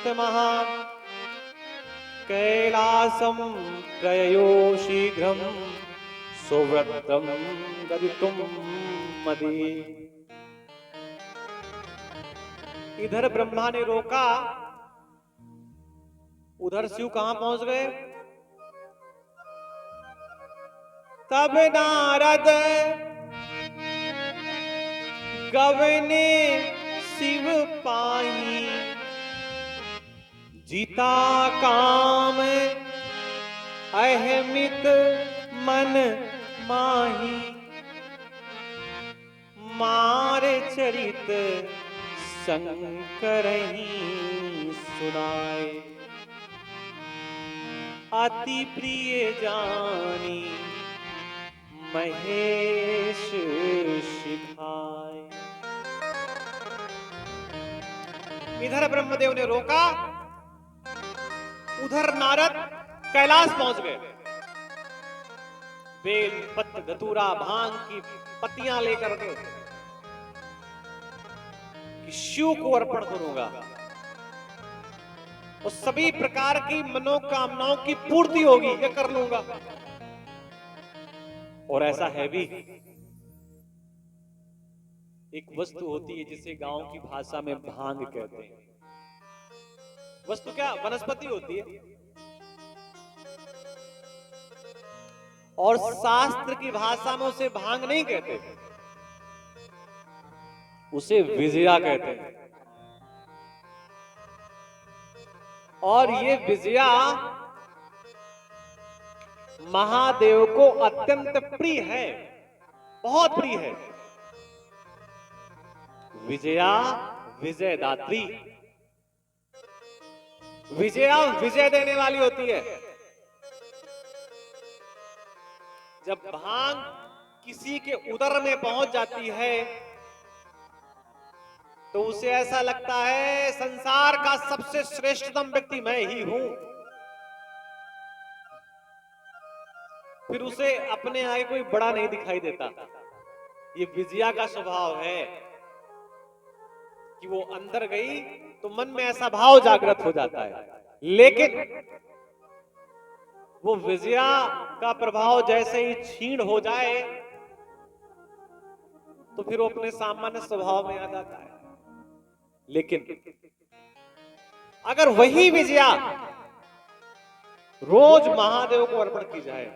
महा कैलासं प्रययो शीघ्रं सुव्रतं गदितुं मदि। इधर ब्रह्मा ने रोका, उधर शिव कहां पहुंच गए? तब नारद गवने शिव पाई, जीता काम अहमित मन माही। मार चरित शंकर ही सुनाए, अति प्रिय जानी महेश शिखाए। इधर ब्रह्मदेव ने रोका, उधर नारद कैलाश पहुंच गए। बेल पत्र धतूरा भांग की पत्तियां लेकर के कि शिव को अर्पण करूंगा और सभी प्रकार की मनोकामनाओं की पूर्ति होगी, ये कर लूंगा। और ऐसा है भी। एक वस्तु होती है जिसे गांव की भाषा में भांग कहते हैं। वस्तु क्या? वनस्पति होती है। और शास्त्र की भाषा में उसे भांग नहीं कहते, उसे विजया कहते हैं। और ये विजया महादेव को अत्यंत प्रिय है, बहुत प्रिय है। विजया विजयदात्री, विजया विजय देने वाली होती है। जब भांग किसी के उदर में पहुंच जाती है तो उसे ऐसा लगता है संसार का सबसे श्रेष्ठतम व्यक्ति मैं ही हूं। फिर उसे अपने आगे कोई बड़ा नहीं दिखाई देता। ये विजया का स्वभाव है कि वो अंदर गई तो मन में ऐसा भाव जागृत हो जाता है, लेकिन वो विजया का प्रभाव जैसे ही क्षीण हो जाए तो फिर वो अपने सामान्य स्वभाव में आ जाता है। लेकिन अगर वही विजया रोज महादेव को अर्पण की जाए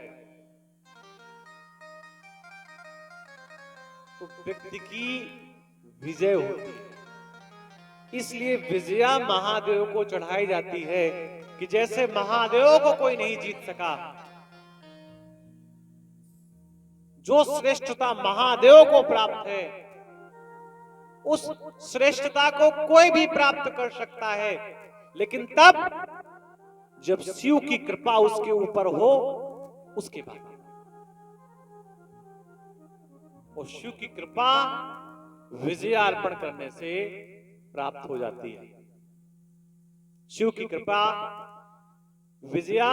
तो व्यक्ति की विजय होती है। इसलिए विजया महादेव को चढ़ाई जाती है कि जैसे महादेव को कोई नहीं जीत सका, जो श्रेष्ठता महादेव को प्राप्त है उस श्रेष्ठता को कोई भी प्राप्त कर सकता है, लेकिन तब जब शिव की कृपा उसके ऊपर हो, उसके बाद। और शिव की कृपा विजया अर्पण करने से प्राप्त हो जाती है। शिव की कृपा विजया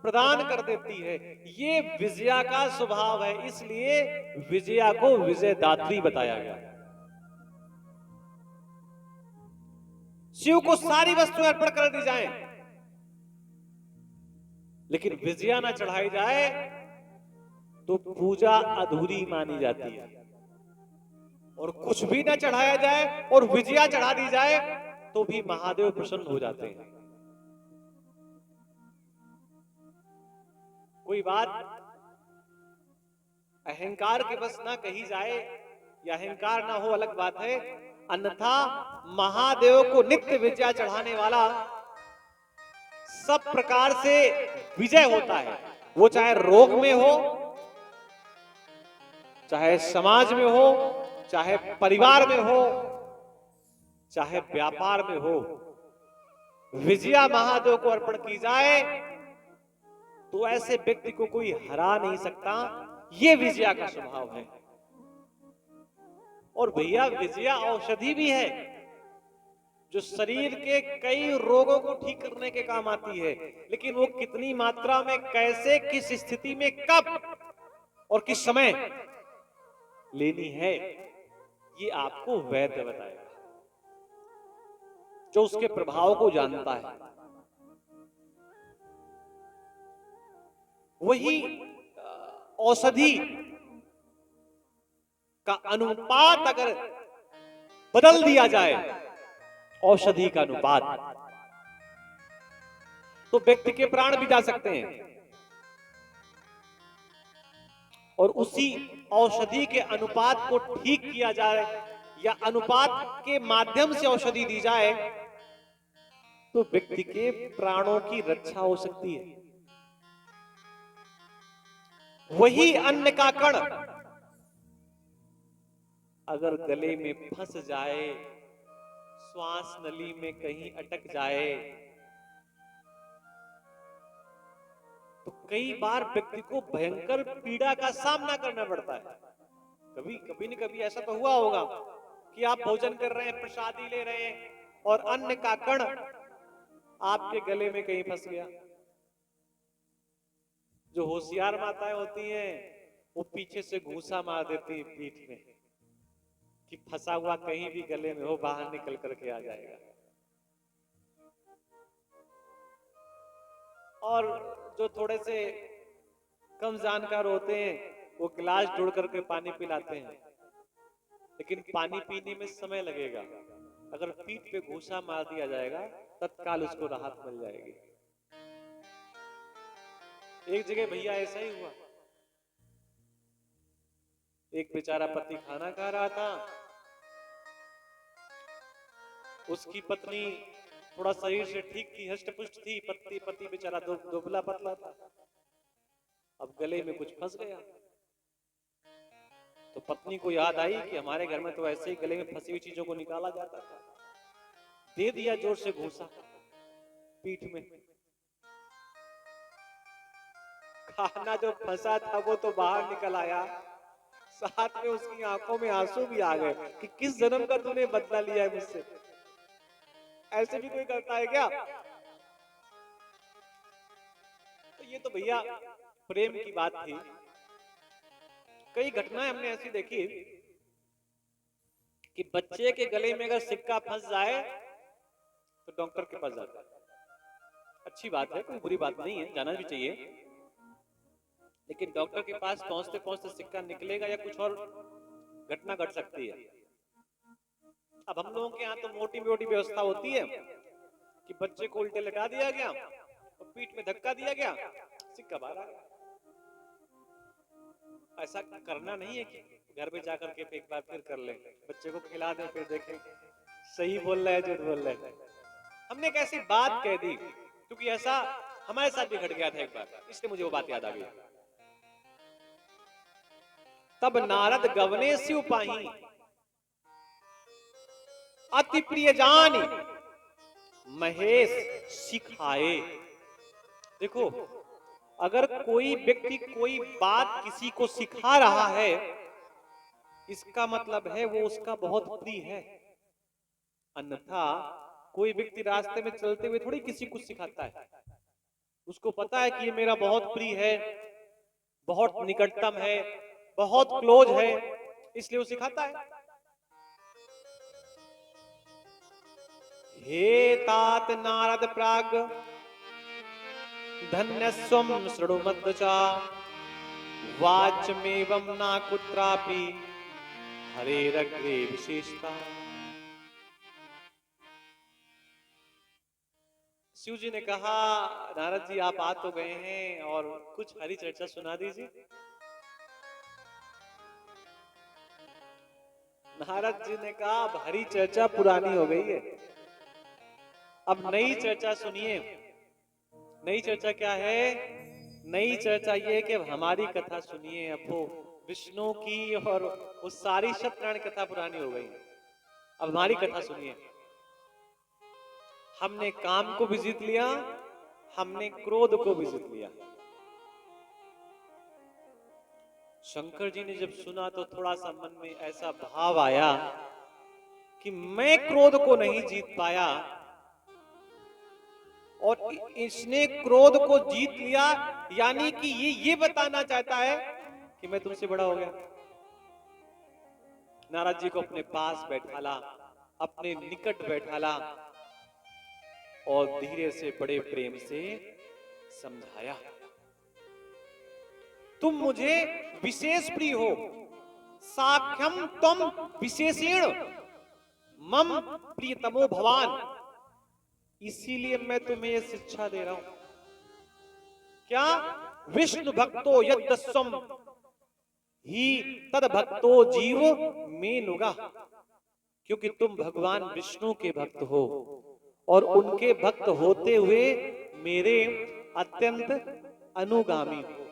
प्रदान कर देती है। ये विजया का स्वभाव है, इसलिए विजया को विजयदात्री बताया गया। शिव को सारी वस्तुएं अर्पण कर दी जाएं, लेकिन विजया ना चढ़ाई जाए तो पूजा अधूरी मानी जाती है। और कुछ भी ना चढ़ाया जाए और विजया चढ़ा दी जाए तो भी महादेव प्रसन्न हो जाते हैं। कोई बात अहंकार के बस ना कही जाए या अहंकार ना हो अलग बात है, अन्यथा महादेव को नित्य विजया चढ़ाने वाला सब प्रकार से विजय होता है। वो चाहे रोग में हो, चाहे समाज में हो, चाहे परिवार में हो, चाहे व्यापार में हो, विजया महादेव को अर्पण की जाए तो ऐसे व्यक्ति को कोई हरा नहीं सकता। ये विजया का स्वभाव है। और भैया विजया औषधि भी है जो शरीर के कई रोगों को ठीक करने के काम आती है, लेकिन वो कितनी मात्रा में, कैसे, किस स्थिति में, कब और किस समय लेनी है, ये आपको वैद्य बताएगा। जो उसके प्रभाव को जानता है। वही औषधि का अनुपात अगर बदल दिया जाए, औषधि का अनुपात, तो व्यक्ति के प्राण भी जा सकते हैं। और उसी औषधि के अनुपात को ठीक किया जाए या अनुपात के माध्यम से औषधि दी जाए तो व्यक्ति के प्राणों की रक्षा हो सकती है। वही अन्न का कण अगर गले में फंस जाए, श्वास नली में कहीं अटक जाए, तो कई बार व्यक्ति को भयंकर पीड़ा का सामना करना पड़ता है। कभी कभी न कभी ऐसा तो हुआ होगा कि आप भोजन कर रहे हैं, प्रसादी ले रहे हैं और अन्न का कण आपके गले में कहीं फंस गया। जो होशियार माताएं होती हैं वो पीछे से घूसा मार देती है पीठ में कि फंसा हुआ कहीं भी गले में हो, बाहर निकल करके आ जाएगा। और जो थोड़े से कम जानकार होते हैं वो गिलास जोड़ करके पानी पिलाते हैं, लेकिन पानी पीने में समय लगेगा। अगर पीठ पे घूसा मार दिया जाएगा तत्काल उसको राहत मिल जाएगी। एक जगह भैया ऐसा ही हुआ। एक बेचारा पति खाना खा रहा था, उसकी पत्नी थोड़ा शरीर से ठीक थी, हष्ट-पुष्ट थी, पति बेचारा दुबला पतला था। अब गले में कुछ फंस गया तो पत्नी को याद आई कि हमारे घर में तो ऐसे ही गले में फंसी हुई चीजों को निकाला जाता था। दे दिया जोर से घूसा पीठ में। खाना जो फंसा था वो तो बाहर निकल आया, साथ में उसकी आंखों में आंसू भी आ गए कि किस जन्म का तूने बदला लिया है मुझसे। ऐसे भी कोई करता है क्या? तो ये तो भैया प्रेम की बात थी। कई घटनाएं हमने ऐसी देखी कि बच्चे के गले में अगर सिक्का फंस जाए तो डॉक्टर के पास जाता है। अच्छी बात है, कोई बुरी बात नहीं है, जाना भी चाहिए। लेकिन डॉक्टर के पास पहुंचते पहुंचते सिक्का निकलेगा या कुछ और घटना घट सकती है। अब हम लोगों के यहाँ तो मोटी मोटी व्यवस्था होती है कि बच्चे को उल्टे लटा दिया गया और पीठ में धक्का दिया गया, सिक्का बाहर आ गया। ऐसा करना नहीं है कि घर में जाकर के एक बार फिर कर ले, बच्चे को खिला दें फिर देखें सही बोल रहा है झूठ बोल रहा है। हमने एक ऐसी बात कह दी क्योंकि ऐसा हमारे साथ भी घट गया था एक बार, इसलिए मुझे वो बात याद आ गई। तब नारद गवने शिव पाही अति प्रिय जान महेश सिखाए। देखो, अगर कोई व्यक्ति कोई बात किसी को सिखा रहा है इसका मतलब है वो उसका बहुत प्रिय है। अन्यथा कोई व्यक्ति रास्ते में चलते हुए थोड़ी किसी को सिखाता है। उसको पता है कि ये मेरा बहुत प्रिय है, बहुत निकटतम है, बहुत क्लोज है, इसलिए वो सिखाता है। हे तात नारद प्राग धन्यस्वम शृणुमद्दचा वाचमेवं न कुत्रापि हरेरग्रे विशेषता। शिव जी ने कहा, नारद जी आप आ तो गए हैं और कुछ हरि चर्चा सुना दीजिए। नारद जी ने कहा अब हरि चर्चा पुरानी हो गई है, अब नई चर्चा सुनिए। नई चर्चा क्या है? नई चर्चा ये कि अब हमारी कथा सुनिए। अब वो विष्णु की और वो सारी सत्यनारायण कथा पुरानी हो गई, अब हमारी कथा सुनिए। हमने काम को भी जीत लिया, हमने क्रोध को भी जीत लिया। शंकर जी ने जब सुना तो थोड़ा सा मन में ऐसा भाव आया कि मैं क्रोध को नहीं जीत पाया और इसने क्रोध को जीत लिया, यानी कि ये बताना चाहता है कि मैं तुमसे बड़ा हो गया। नारद जी को अपने पास बैठाला, अपने निकट बैठाला और धीरे से बड़े प्रेम से समझाया, तुम मुझे विशेष प्रिय हो, साख्यम तुम विशेषेण मम प्रियतमो भवान, इसीलिए मैं तुम्हें यह शिक्षा दे रहा हूं। क्या? विष्णु भक्तो यद्दस्वम ही तद भक्तो जीव में नुगा, क्योंकि तुम भगवान विष्णु के भक्त हो और उनके भक्त होते हुए मेरे अत्यंत अनुगामी हो,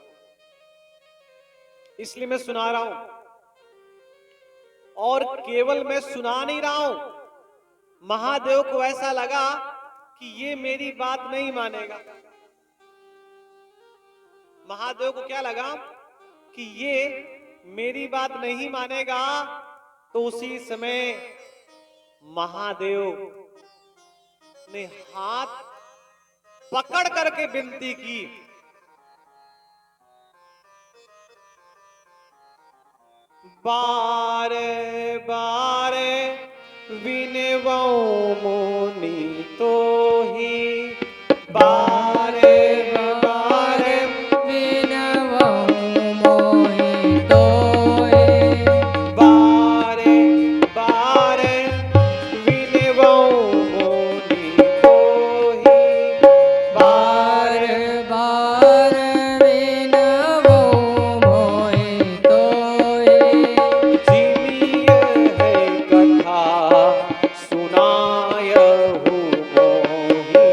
इसलिए मैं सुना रहा हूं। और केवल मैं सुना नहीं रहा हूं, महादेव को ऐसा लगा कि ये मेरी बात नहीं मानेगा। महादेव को क्या लगा कि ये मेरी बात नहीं मानेगा, तो उसी समय महादेव ने हाथ पकड़ करके विनती की, बारे बारे विनवौ मुनि तो ही, बारे बारे विनवौ मोहि तोहि, बारे बारे विनवौ मुनि तोहि, बारे बारे विनवौ मोहि तोहि, जिमिय है कथा सुनायहु मोहि,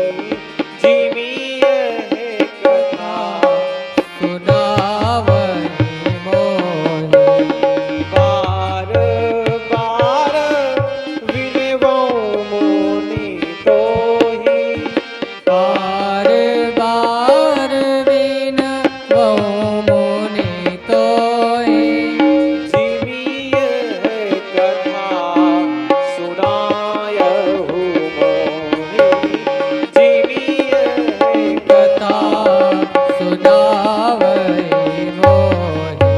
जिमिय है कथा सुनावहि मोहि, बार बार विनवौ मुनि तोहि, बार बार विनवौ मुनि तोहि, जिमिय है कथा सुनायहु मोहि, जिमिय है कथा सुनावहि मोहि,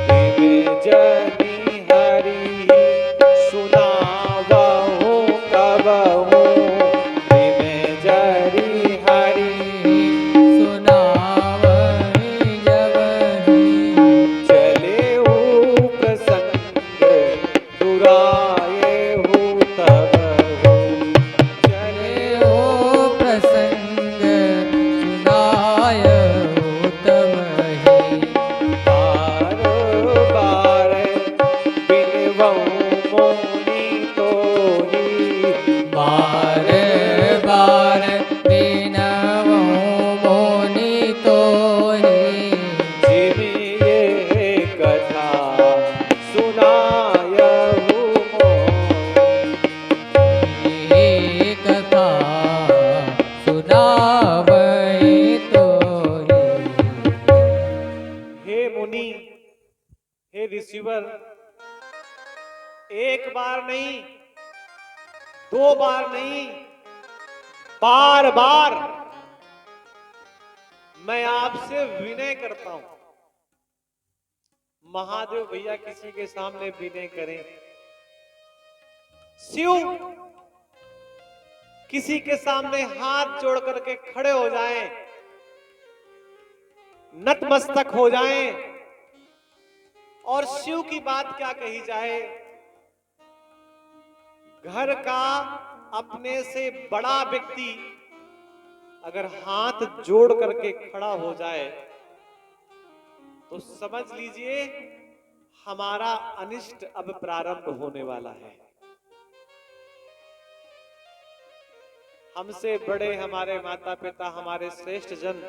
तिमे जनि हरि सुनावहु कबहु, तिमे जनि हरि सुनावहि जबहि, चलेहु प्रसंग दुरायहु तबहु, चलेहु प्रसंग सुनायहु तबहि, बार बार विनवौ मुनि तोहि, बार बार विनवौ मुनि तोहि, जिमिय कथा सुनायहु मोहि, कथा सुनावहि तोहि। हे मुनि, हे ऋषिवर, एक बार नहीं, दो बार नहीं, बार बार मैं आपसे विनय करता हूं। महादेव भैया किसी के सामने विनय करें, शिव किसी के सामने हाथ जोड़ करके खड़े हो जाएं, नतमस्तक हो जाएं, और शिव की बात क्या कही जाए, घर का अपने से बड़ा व्यक्ति अगर हाथ जोड़ करके खड़ा हो जाए तो समझ लीजिए हमारा अनिष्ट अब प्रारंभ होने वाला है। हमसे बड़े हमारे माता पिता, हमारे श्रेष्ठ जन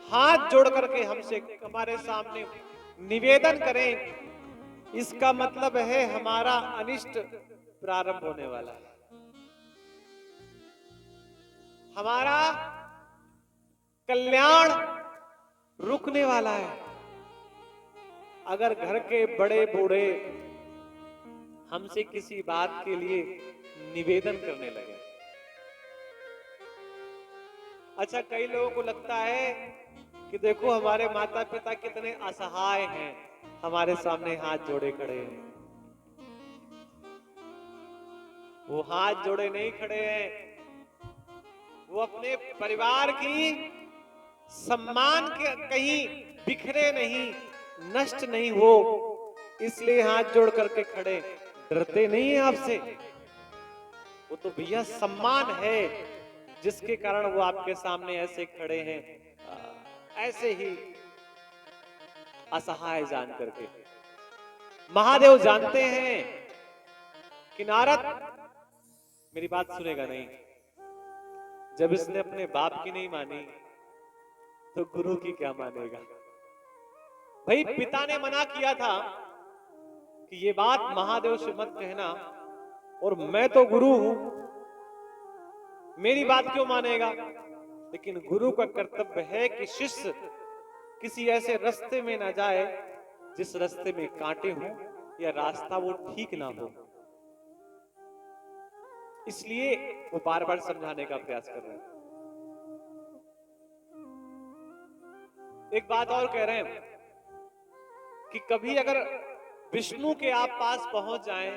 हाथ जोड़ करके हमसे हमारे सामने निवेदन करें, इसका मतलब है हमारा अनिष्ट प्रारंभ होने वाला है, हमारा कल्याण रुकने वाला है। अगर घर के बड़े बूढ़े हमसे किसी बात के लिए निवेदन करने लगे, अच्छा कई लोगों को लगता है कि देखो हमारे माता पिता कितने असहाय हैं, हमारे सामने हाथ जोड़े खड़े हैं। वो हाथ जोड़े नहीं खड़े हैं, वो अपने परिवार की सम्मान के कहीं बिखरे नहीं, नष्ट नहीं हो, इसलिए हाथ जोड़ करके खड़े, डरते नहीं है आपसे। वो तो भैया सम्मान है जिसके कारण वो आपके सामने ऐसे खड़े हैं, ऐसे ही असहाय जान करके। महादेव जानते हैं कि नारद मेरी बात सुनेगा नहीं, जब इसने अपने बाप की नहीं मानी तो गुरु की क्या मानेगा। भाई पिता ने मना किया था कि ये बात महादेव से मत कहना, और मैं तो गुरु हूं, मेरी बात क्यों मानेगा। लेकिन गुरु का कर्तव्य है कि शिष्य किसी ऐसे रास्ते में ना जाए जिस रास्ते में कांटे हों या रास्ता वो ठीक ना हो, इसलिए वो बार बार समझाने का प्रयास कर रहे हैं। एक बात और कह रहे हैं कि कभी अगर विष्णु के आप पास पहुंच जाएं,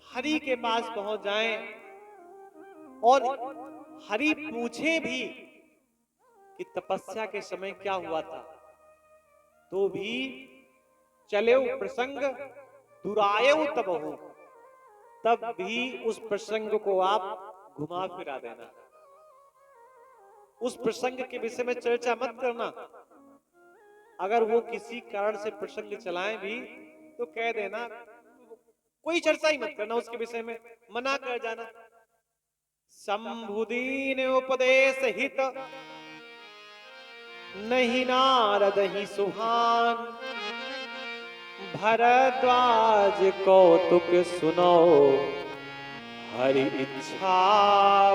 हरि के पास पहुंच जाएं और हरि पूछे भी कि तपस्या के समय क्या हुआ था, तो भी चले प्रसंग दुरायु तब हो, तब भी उस प्रसंग को आप घुमा फिरा देना, उस प्रसंग के विषय में चर्चा मत करना। अगर वो किसी कारण से प्रसंग चलाएं भी तो कह देना, कोई चर्चा ही मत करना उसके विषय में, मना कर जाना। शंभुदीन उपदेश हित नहीं नारद ही सुहान, भरद्वाज कौतुक सुनो हरि इच्छा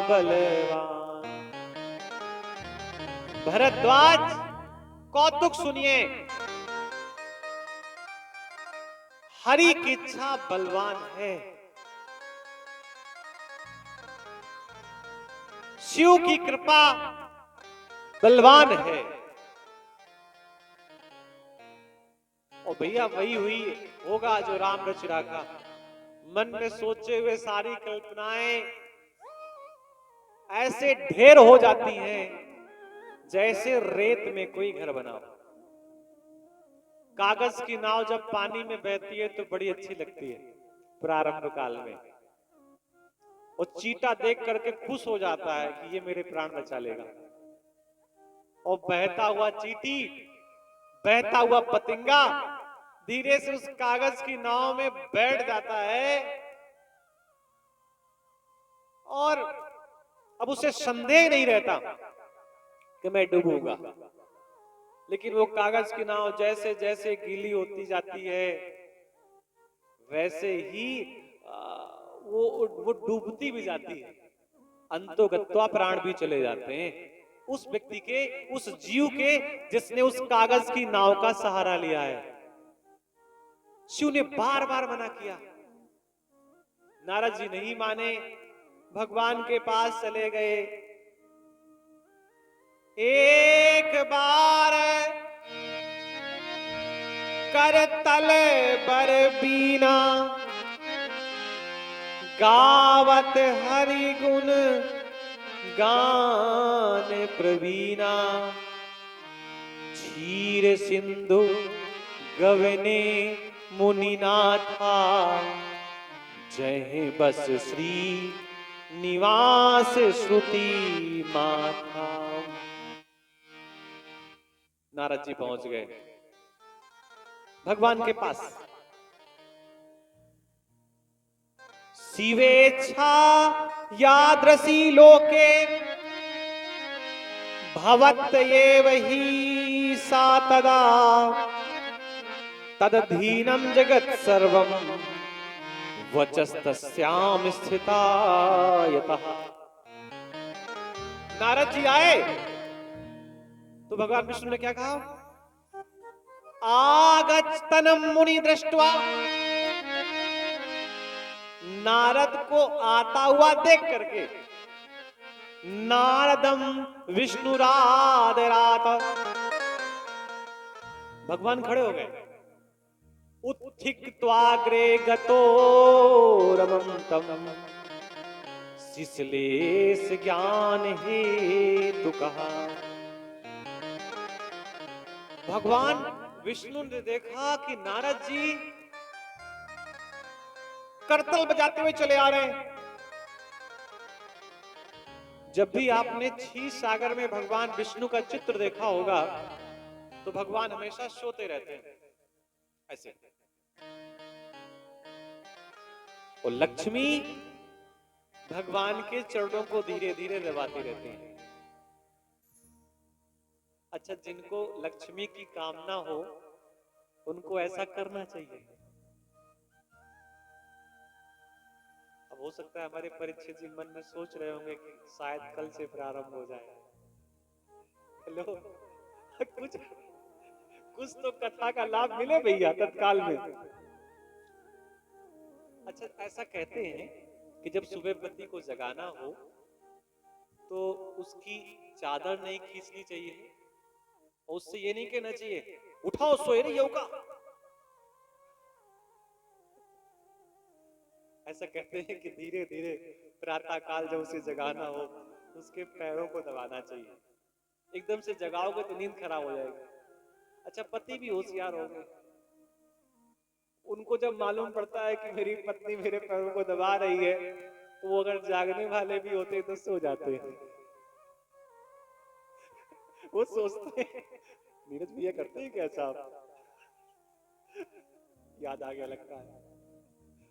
बलवान। भरद्वाज कौतुक सुनिए, हरि की इच्छा बलवान है। शिव की कृपा बलवान है। और भैया वही हुई होगा जो राम रच रखा, मन में सोचे हुए सारी कल्पनाएं ऐसे ढेर हो जाती हैं जैसे रेत में कोई घर बनाओ। कागज की नाव जब पानी में बहती है तो बड़ी अच्छी लगती है प्रारंभ काल में, और चींटा देख करके खुश हो जाता है कि ये मेरे प्राण बचा लेगा। और बहता हुआ चींटी, बहता हुआ पतंगा धीरे से उस कागज की नाव में बैठ जाता है, और अब उसे संदेह नहीं रहता कि मैं डूबूंगा। लेकिन वो कागज की नाव जैसे जैसे गीली होती जाती है वैसे ही वो डूबती भी जाती है, अंतोगत्वा प्राण भी चले जाते हैं उस व्यक्ति के, उस जीव के जिसने उस कागज की नाव का सहारा लिया है। शिव ने बार बार मना किया, नारद जी नहीं माने, भगवान के पास चले गए। एक बार कर तल बर बीना, गावत हरि गुण गान प्रवीणा, क्षीर सिंधु गवने मुनिनाथा, जय बस श्री निवास श्रुति माथा। नारद जी पहुंच गए भगवान के पास। शिवेच्छा यादृशी लोके, भवत एव ही सा तदा, तदधीनम जगत सर्वम वचस्तस्याम स्थिता यतः। नारद जी आए तो भगवान विष्णु ने क्या कहा, आगच्छतनम मुनि दृष्ट्वा, नारद को आता हुआ देख करके, नारदम विष्णुरादरात, भगवान खड़े हो गए। उत्थिक्त्वाग्रे गतो रमंतम, जिसलेस ज्ञान हेतु कहा। भगवान विष्णु ने देखा कि नारद जी करतल बजाते हुए चले आ रहे हैं। जब भी आपने क्षीर सागर में भगवान विष्णु का चित्र देखा होगा तो भगवान हमेशा सोते रहते हैं ऐसे, और लक्ष्मी भगवान के चरणों को धीरे धीरे दबाती रहती है। अच्छा, जिनको लक्ष्मी की कामना हो उनको ऐसा करना चाहिए। अब हो सकता है हमारे परीक्षित जी मन में सोच रहे होंगे कि शायद कल से प्रारंभ हो जाए। हेलो, कुछ तो कथा का लाभ मिले भैया तत्काल में। अच्छा, ऐसा कहते हैं कि जब सुबह पति को जगाना हो तो उसकी चादर नहीं खींचनी चाहिए और उससे ये नहीं कहना चाहिए उठाओ सोए रही हो का। ऐसा कहते हैं कि धीरे धीरे प्रातः काल जब उसे जगाना हो उसके पैरों को दबाना चाहिए। एकदम से जगाओगे तो नींद खराब हो जाएगी। अच्छा, पति भी होशियार हो गए, उनको जब मालूम पड़ता है कि मेरी पत्नी मेरे पैरों को दबा रही है तो वो अगर जागने वाले भी होते तो सो जाते हैं। वो सोचते हैं, नीरज भैया करते हैं क्या साहब, याद आ गया लगता है।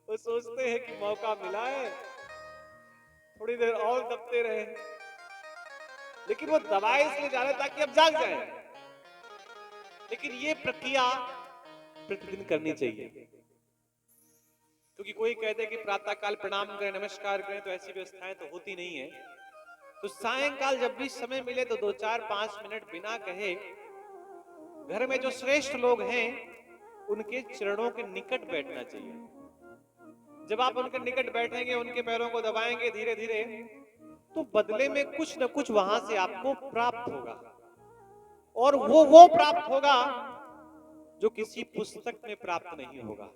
वो सोचते हैं कि मौका मिला है थोड़ी देर और दबते रहे, लेकिन वो दबाए इसलिए जा रहे ताकि अब जाग जाए। लेकिन ये प्रक्रिया प्रतिदिन करनी चाहिए, क्योंकि कोई कहते कि प्रातः काल प्रणाम करें नमस्कार करें तो ऐसी व्यवस्थाएं तो होती नहीं है। तो सायंकाल जब भी समय मिले तो 2-4-5 मिनट बिना कहे घर में जो श्रेष्ठ लोग हैं उनके चरणों के निकट बैठना चाहिए। जब आप उनके निकट बैठेंगे, उनके पैरों को दबाएंगे धीरे धीरे, तो बदले में कुछ न कुछ वहां से आपको प्राप्त होगा, और वो प्राप्त होगा जो किसी पुस्तक में प्राप्त नहीं होगा।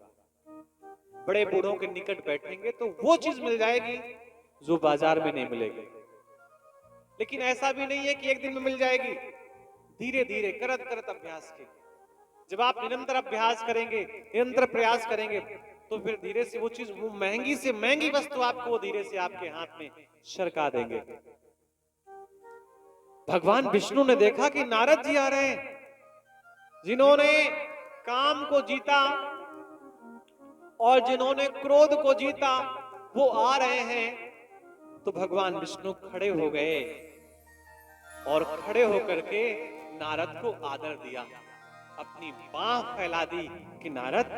बड़े बूढ़ों के निकट बैठेंगे तो वो चीज मिल जाएगी जो बाजार में नहीं मिलेगी। लेकिन ऐसा भी नहीं है कि एक दिन में मिल जाएगी, धीरे धीरे करत करत अभ्यास के। जब आप निरंतर अभ्यास करेंगे, निरंतर प्रयास करेंगे, तो फिर धीरे से वो चीज, वो महंगी से महंगी वस्तु आपको वो धीरे से आपके हाथ में सरका देंगे। भगवान विष्णु ने देखा कि नारद जी आ रहे हैं, जिन्होंने काम को जीता और जिन्होंने क्रोध को जीता, वो आ रहे हैं। तो भगवान विष्णु खड़े हो गए और खड़े होकर के नारद को आदर दिया, अपनी बाह फैला दी कि नारद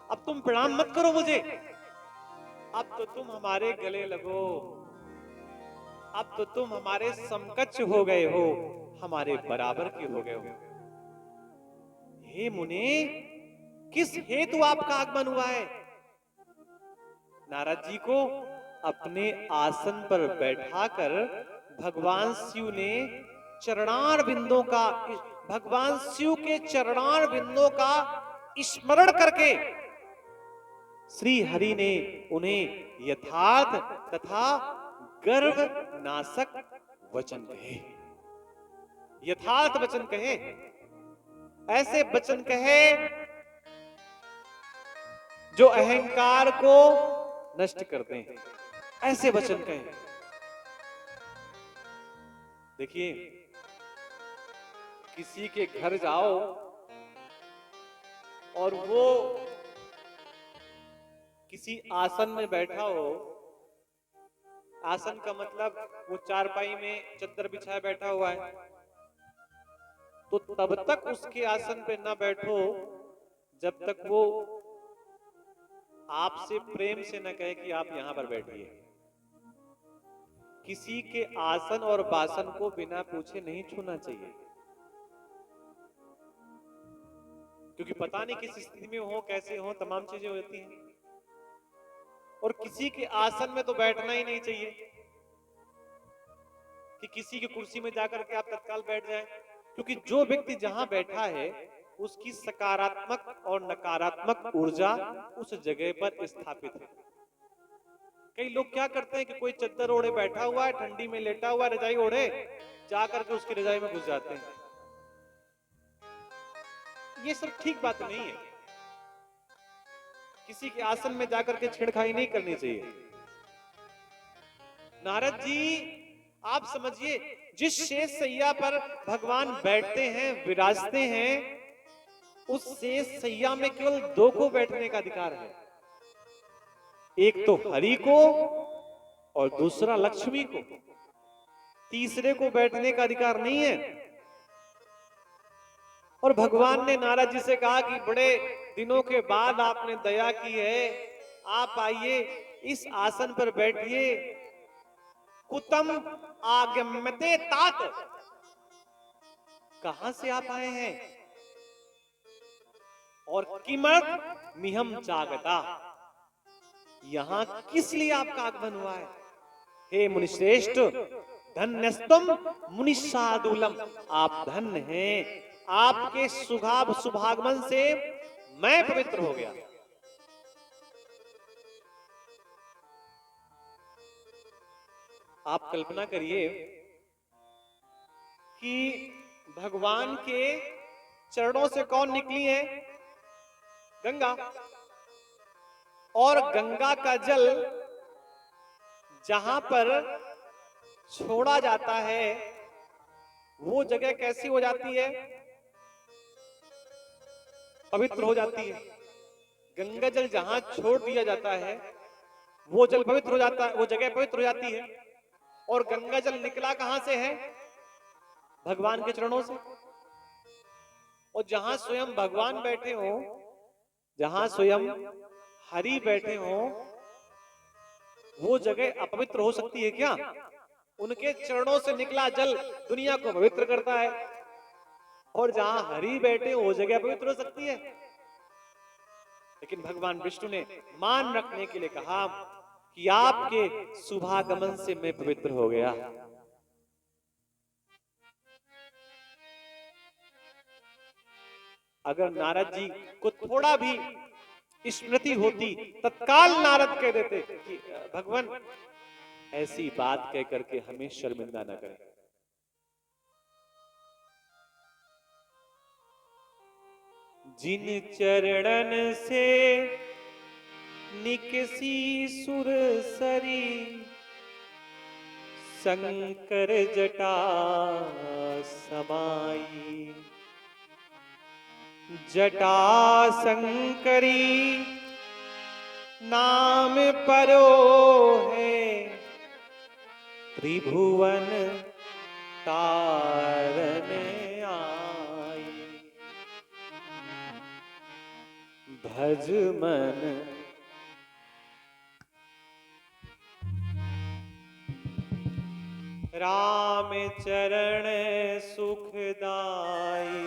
अब तुम प्रणाम मत करो मुझे, अब तो तुम हमारे गले लगो, अब तो तुम हमारे समकक्ष हो गए हो, हमारे बराबर के हो गए हो। हे मुने, किस हेतु आपका आगमन हुआ है? नारद जी को अपने आसन पर बैठाकर भगवान शिव ने चरणार बिंदों का, भगवान शिव के चरणार बिंदों का स्मरण करके श्री हरि ने उन्हें यथार्थ तथा गर्व नाशक वचन कहे। यथार्थ वचन कहे, ऐसे वचन कहे जो अहंकार को नष्ट करते हैं, ऐसे वचन कहे। देखिए, किसी के घर जाओ और वो किसी आसन में बैठा हो, आसन का मतलब वो चारपाई में चद्दर बिछाए बैठा हुआ है, तो तब तक उसके आसन पे ना बैठो जब तक वो आपसे प्रेम से न कहे कि आप यहां पर बैठिए। किसी के आसन और बासन को बिना पूछे नहीं छूना चाहिए, क्योंकि पता नहीं किस स्थिति में हो, कैसे हो, तमाम चीजें होती हैं। और किसी के आसन में तो बैठना ही नहीं चाहिए कि किसी की कुर्सी में जाकर के आप तत्काल बैठ जाएं, क्योंकि जो व्यक्ति जहां बैठा है उसकी सकारात्मक और नकारात्मक ऊर्जा उस जगह पर स्थापित है। कई लोग क्या करते हैं कि कोई चद्दर ओढ़े बैठा हुआ है, ठंडी में लेटा हुआ है, रजाई ओढ़े, जाकर के उसकी रजाई में घुस जाते हैं। ये सब ठीक बात नहीं है। किसी के आसन में जाकर के छेड़खानी नहीं करनी चाहिए। नारद जी आप समझिए, जिस शेष सैया पर भगवान बैठते हैं, विराजते हैं, उस शेष सैया में केवल दो को बैठने का अधिकार है। एक तो हरि को और दूसरा लक्ष्मी को। तीसरे को बैठने का अधिकार नहीं है। और भगवान ने नारद जी से कहा कि बड़े दिनों के बाद आपने दया की है, आप आइए इस आसन पर बैठिए। कुतम आगम्यते तात, कहां से आप आए हैं और किमर्थ मिहम चागता, यहां किस लिए आपका आगमन हुआ है। हे मुनिश्रेष्ठ, धन्यस्तम मुनिषादुलम, आप धन्य हैं, आपके शुभागमन से मैं पवित्र हो गया। आप कल्पना करिए कि भगवान के चरणों से कौन निकली है, गंगा, और गंगा का जल जहां पर छोड़ा जाता है वो जगह कैसी हो जाती है, पवित्र हो जाती है। गंगा जल जहां छोड़ दिया जाता है वो जल पवित्र हो जाता है, वो जगह पवित्र हो जाती है। और गंगा जल निकला कहां से है, भगवान के चरणों से। और जहां स्वयं भगवान बैठे हो, जहां स्वयं हरि बैठे हो, वो जगह अपवित्र हो सकती है क्या। उनके चरणों से निकला जल दुनिया को पवित्र करता है, और जहां हरि बैठे हो वो जगह पवित्र हो सकती है। लेकिन भगवान विष्णु ने मान रखने के लिए कहा कि आपके शुभागमन से मैं पवित्र हो गया। अगर नारद जी को थोड़ा भी स्मृति होती, तत्काल नारद कह देते कि भगवान ऐसी बात कह करके हमें शर्मिंदा न करें। जिन चरणन से निकसी सुरसरी, शंकर जटा समाई, जटा शंकरी नाम परो है, त्रिभुवन तारन आई, भज मन राम चरण सुखदाई।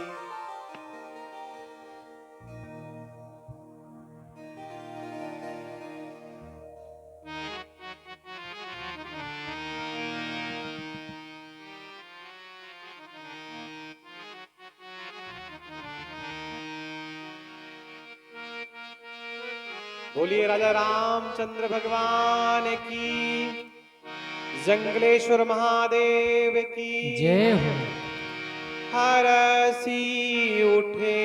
बोलिए राजा रामचंद्र भगवान की, जंगलेश्वर महादेव की जय हो। हरसी उठे